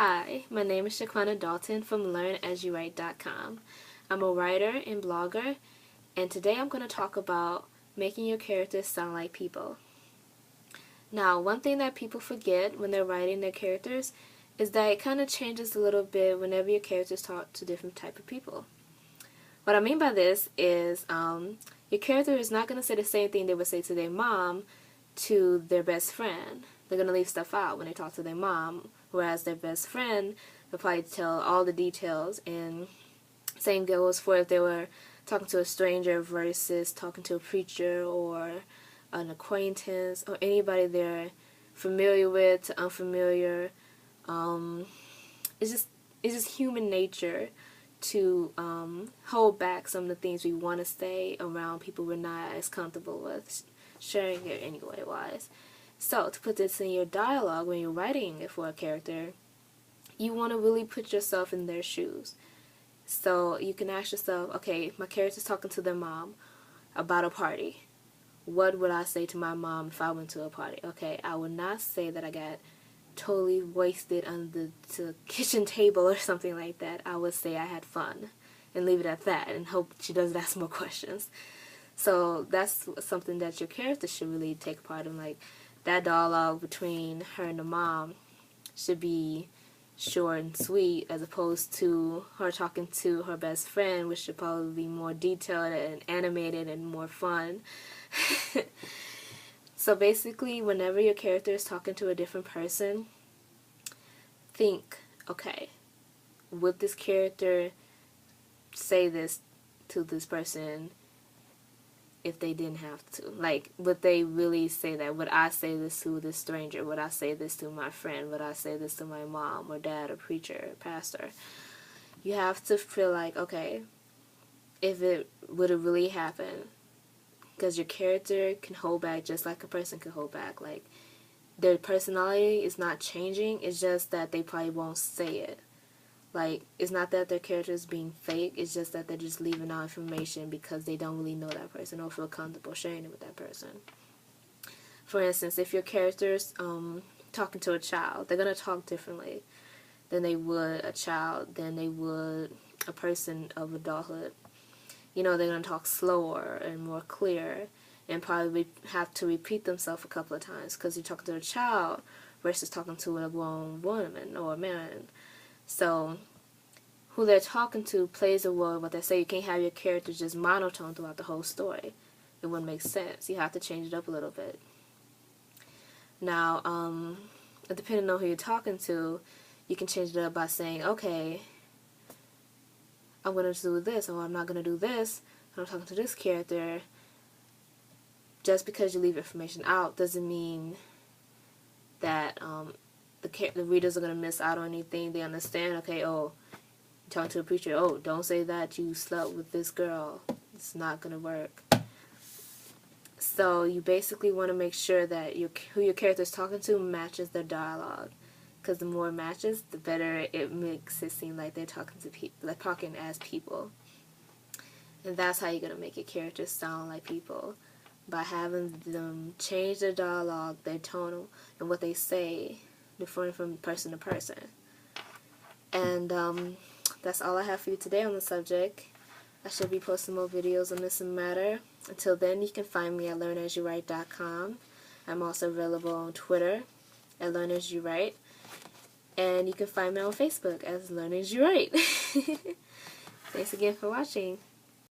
Hi, my name is Shaquana Dalton from LearnAsYouWrite.com. I'm a writer and blogger, and today I'm going to talk about making your characters sound like people. Now, one thing that people forget when they're writing their characters is that it kind of changes a little bit whenever your characters talk to different type of people. What I mean by this is your character is not going to say the same thing they would say to their mom to their best friend. They're going to leave stuff out when they talk to their mom, whereas their best friend will probably tell all the details. And same goes for if they were talking to a stranger versus talking to a preacher or an acquaintance or anybody they're familiar with to unfamiliar. It's just human nature to hold back some of the things we want to say around people we're not as comfortable with sharing it anyway wise. So to put this in your dialogue when you're writing it for a character, you want to really put yourself in their shoes. So you can ask yourself, okay, my character's talking to their mom about a party. What would I say to my mom if I went to a party? Okay, I would not say that I got totally wasted under the kitchen table or something like that. I would say I had fun and leave it at that and hope she doesn't ask more questions. So that's something that your character should really take part in. Like, that dialogue between her and the mom should be short and sweet as opposed to her talking to her best friend, which should probably be more detailed and animated and more fun. So basically, whenever your character is talking to a different person, think, okay, would this character say this to this person if they didn't have to? Like, would they really say that? Would I say this to this stranger? Would I say this to my friend? Would I say this to my mom or dad or preacher or pastor? You have to feel like, okay, if it would have really happened, because your character can hold back just like a person can hold back. Like, their personality is not changing, it's just that they probably won't say it. Like, it's not that their character is being fake, it's just that they're just leaving out information because they don't really know that person or feel comfortable sharing it with that person. For instance, if your character's talking to a child, they're going to talk differently than they would a child, than they would a person of adulthood. You know, they're going to talk slower and more clear and probably have to repeat themselves a couple of times because you're talking to a child versus talking to a grown woman or a man. So who they're talking to plays a role in what they say. You can't have your character just monotone throughout the whole story. It wouldn't make sense. You have to change it up a little bit. Now, depending on who you're talking to, you can change it up by saying, okay, I'm going to do this, or I'm not going to do this. I'm talking to this character. Just because you leave information out doesn't mean that the readers are going to miss out on anything. They understand, okay, oh, you're talking to a preacher, oh, don't say that you slept with this girl. It's not going to work. So you basically want to make sure that who your character is talking to matches their dialogue. Because the more it matches, the better it makes it seem like they're talking to people, like talking as people. And that's how you're going to make your characters sound like people, by having them change their dialogue, their tone, and what they say, different from person to person. And that's all I have for you today on the subject. I should be posting more videos on this matter. Until then, you can find me at LearnAsYouWrite.com. I'm also available on Twitter at LearnAsYouWrite. And you can find me on Facebook as LearnAsYouWrite. Thanks again for watching.